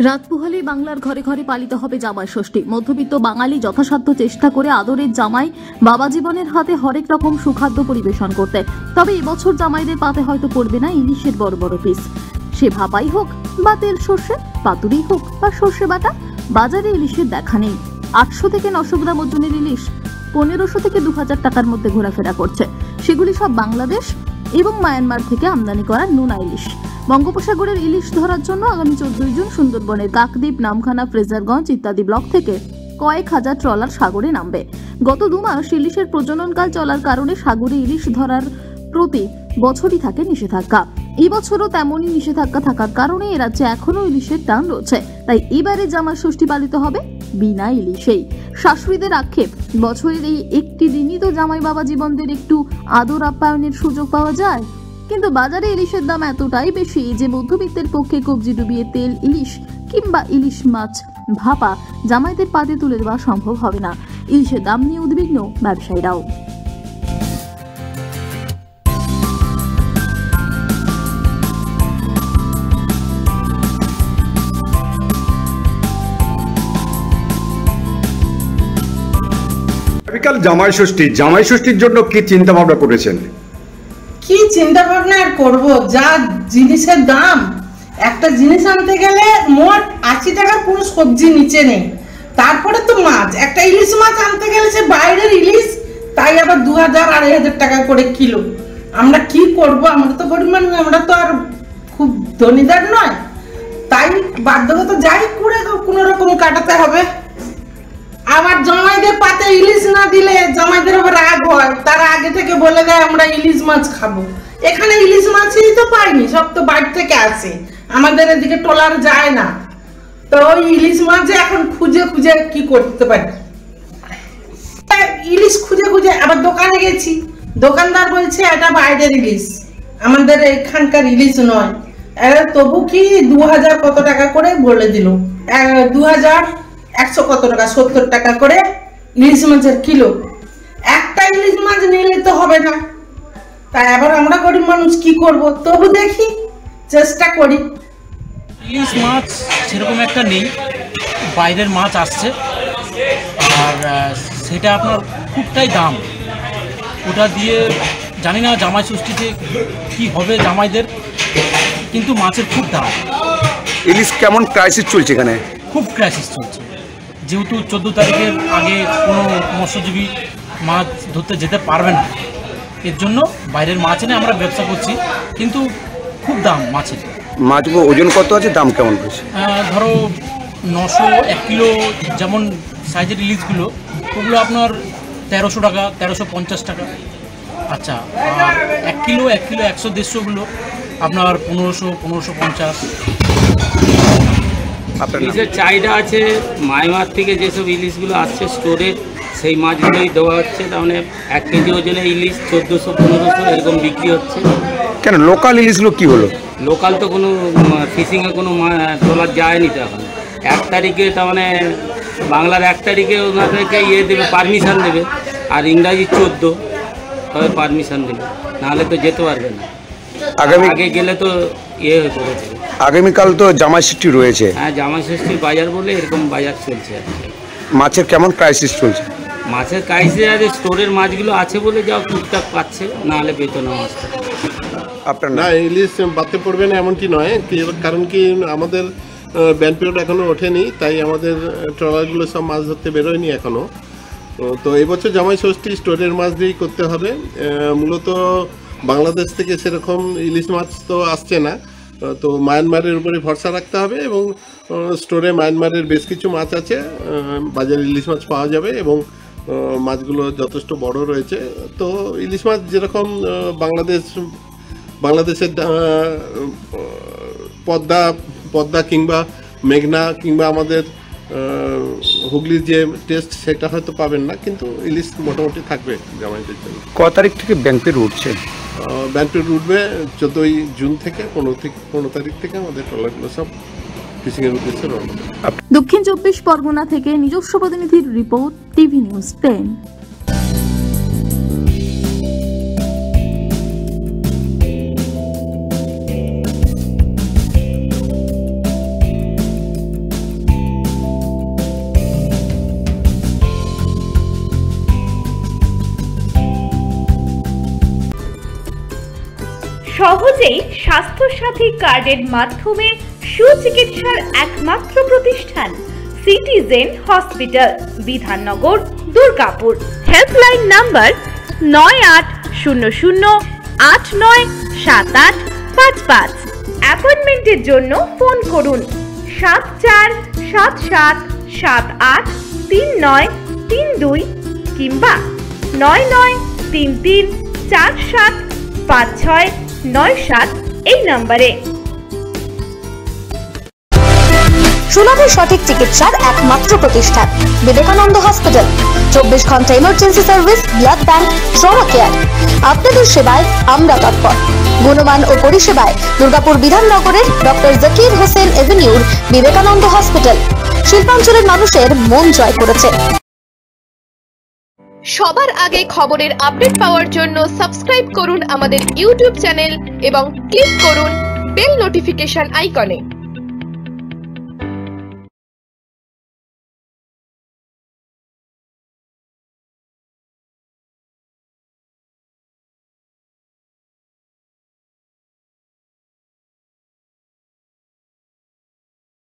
রাত পোহালেই বাংলার ঘরে ঘরে পালিত হবে জামাই ষষ্ঠী। মধ্যবিত্ত বাঙালি যথাসাধ্য চেষ্টা করে আদরের জামাই বাবা জীবনের হাতে হরেক রকম সুখাদ্য পরিবেশন করতে। তবে এবছর জামাইদের পাতে হয়তো পড়বে না ইলিশের বড় বড় পিস। সে ভাপাই হোক বা তেল সর্ষে, পাতুরি হোক বা সর্ষে বাটা, বাজারে ইলিশের দেখা নেই। 800 থেকে 900 গ্রাম ওজনের ইলিশ 1500 থেকে 2000 টাকার মধ্যে ঘোরাফেরা করছে। সেগুলি সব বাংলাদেশ এবং মায়ানমার থেকে আমদানি করা নোনা ইলিশ। বঙ্গোপসাগরের ইলিশ ধরার জন্য আগামী 14 জুন সুন্দরবনের কাকদ্বীপ, নামখানা, ফ্রেজারগঞ্জ ইত্যাদি ব্লক থেকে কয়েক হাজার ট্রলার সাগরে নামবে। গত 2 মাস ইলিশের প্রজননকাল চলার কারণে সাগরে ইলিশ ধরার প্রতি বছরই থাকে নিষেধাজ্ঞা। এই বছরও তেমনই নিষেধাজ্ঞা থাকার কারণে এ রাজ্যে এখনো ইলিশের টান রয়েছে। তাই এবারে জামাই ষষ্ঠী পালিত হবে বিনা ইলিশেই। শাশুড়িদের আক্ষেপ, বছরের এই একটি দিনই তো জামাই বাবা জীবনদের একটু আদর আপ্যায়নের সুযোগ পাওয়া যায়। কিন্তু বাজারে ইলিশের দাম এতটাই বেশি যে মধ্যবিত্তের পক্ষে কবজি ডুবিয়ে তেল ইলিশ কিংবা ইলিশ মাছ ভাপা জামাইদের পাতে তুলে দেওয়া সম্ভব হবে না। ইলিশের দাম নিয়ে উদ্বিগ্ন ব্যবসায়ীরাও। জামাই ষষ্ঠীর জন্য কি চিন্তা ভাবনা করেছেন? কি চিন্তা ভাবনা আর করব, যা জিনিসের দাম, একটা জিনিস আনতে গেলে মোট 80 টাকার পুরো সবজি নিচে নেই। তারপরে তো মাছ, একটা ইলিশ মাছ আনতে গেলে সে বাইরের ইলিশ, তাই আবার 2000-2500 টাকা করে কিলো। আমরা কি করব, আমরা তো গরিব মানুষ, আমরা তো আর খুব ধনীদার নয়, তাই বাধ্যগত যাই করে কোনো রকম কাটাতে হবে। আবার জামাইদের পাতে ইলিশ না দিলে জামাইদের আবার রাগ হয়, তারা আগে থেকে বলে দেয় আমরা ইলিশ মাছ খাবো। এখানে ইলিশ মাছই তো পাইনি, সব তো বাইরে থেকে আসে, আমাদের এদিকে ট্রলার যায় না। তো ওই ইলিশ মাছ এখন খুঁজে খুঁজে কি করতে পারি, ইলিশ খুঁজে খুঁজে আবার দোকানে গেছি, দোকানদার বলছে এটা বাইরের ইলিশ, আমাদের এখানকার ইলিশ নয়। তবু কি 2000 কত টাকা করে বলে দিল, 2100 কত টাকা, 70 টাকা করে ইলিশ মাছের কিলো। একটা ইলিশ মাছ নিলে তো হবে না, তাই আবার আমরা গরিব মানুষ কি করব, তবু দেখি চেষ্টা করি। ইলিশ মাছ সেরকম একটা নেই, বাইরের মাছ আসছে, আর সেটা আপনার খুবটাই দাম। ওটা দিয়ে জানি না জামাই ষষ্ঠীতে কি হবে জামাইদের, কিন্তু মাছের খুব দাম। ইলিশ কেমন ক্রাইসিস চলছে এখানে? খুব ক্রাইসিস চলছে, যেহেতু 14 তারিখের আগে কোনো মৎস্যজীবী মাছ ধরতে যেতে পারবে না, এর জন্য বাইরের মাছ এনে আমরা ব্যবসা করছি, কিন্তু খুব দাম মাছের। মাছগুলো ওজন কত আছে, দাম কেমন হয়েছে? ধরো 900 1 কিলো যেমন সাইজের ইলিশগুলো, ওগুলো আপনার 1300 টাকা, 1350 টাকা। আচ্ছা, আর 1 কিলো 100-150গুলো আপনার 1500-1550। ইলিশের চাহিদা আছে, মায়ানমার থেকে যেসব ইলিশগুলো আসছে স্টোরে, সেই মাছগুলোই দেওয়া হচ্ছে। তার মানে 1 কেজি ওজনে ইলিশ 1400-1500 এরকম বিক্রি হচ্ছে। কেন লোকাল ইলিশগুলো কি হলো? লোকাল তো কোনো ফিশিংয়ে কোনো ট্রলার যায়নি তো এখন। 1 তারিখে, তার মানে বাংলার 1 তারিখে ওনাদেরকে দেবে, পারমিশন দেবে, আর ইংরাজি 14 তবে পারমিশন দেবে, নাহলে তো যেতে পারবে না। আগে গেলে তো হয়ে পড়ে যাবে। আগামীকাল তো জামাই ষষ্ঠী রয়েছে। হ্যাঁ, জামাই ষষ্ঠীর বাজার বলে এরকম বাজার চলছে। মাছের কেমন ক্রাইসিস চলছে? মাছের ক্রাইসিস আছে, স্টোরের মাছগুলো আছে বলে যাও টুকটাক পাচ্ছে, নাহলে পেতো না মাছটা। আপনার না ইলিশ বাড়তে পড়বে না এমনটি নয়, কারণ কি আমাদের ব্যান পিরিয়ড এখনও ওঠেনি, তাই আমাদের ট্রলারগুলো সব মাছ ধরতে বেরোয়নি এখনও। তো এবছর জামাই ষষ্ঠী স্টোরের মাছ দিয়েই করতে হবে। মূলত বাংলাদেশ থেকে সেরকম ইলিশ মাছ তো আসছে না, তো মায়ানমারের উপরে ভরসা রাখতে হবে, এবং স্টোরে মায়ানমারের বেশ কিছু মাছ আছে, বাজারে ইলিশ মাছ পাওয়া যাবে, এবং মাছগুলো যথেষ্ট বড় রয়েছে। তো ইলিশ মাছ যেরকম বাংলাদেশের পদ্মা কিংবা মেঘনা কিংবা আমাদের হুগলির যে টেস্ট সেটা হয়তো পাবেন না, কিন্তু ইলিশ মোটামুটি থাকবে জামাইদের জন্য। কত তারিখ থেকে ব্যাংকে উঠছে? ব্যাংকে উঠবে 14 জুন থেকে 15 তারিখ থেকে আমাদের ট্রলারগুলো সব ফিশিংয়ের উদ্দেশ্যে রওনা দেবে। দক্ষিণ 24 পরগনা থেকে নিজস্ব প্রতিনিধির রিপোর্ট, টিভি নিউজ 10। সহজেই স্বাস্থ্যসাথী কার্ডের মাধ্যমে সুচিকিৎসার একমাত্র প্রতিষ্ঠান citizen hospital, Bidhannagar, Durgapur. Helpline number 9800897855। অ্যাপয়েন্টমেন্টের জন্য ফোন করুন 7477783932 কিংবা 9933475697 এই নম্বরে। সুলভে সঠিক চিকিৎসার একমাত্র প্রতিষ্ঠান বিবেকানন্দ হসপিটাল। 24 ঘন্টা emergency service, blood bank, trauma care. আপনাদের সেবায় আমরা তৎপর। গুণমান ও পরিষেবায় দুর্গাপুর বিধাননগরের ডক্টর জাকির হোসেন এভিনিউর বিবেকানন্দ হসপিটাল শিল্পাঞ্চলের মানুষের মন জয় করেছে। সবার আগে খবরের আপডেট পাওয়ার জন্য সাবস্ক্রাইব করুন আমাদের ইউটিউব চ্যানেল এবং ক্লিক করুন বেল নোটিফিকেশন আইকনে।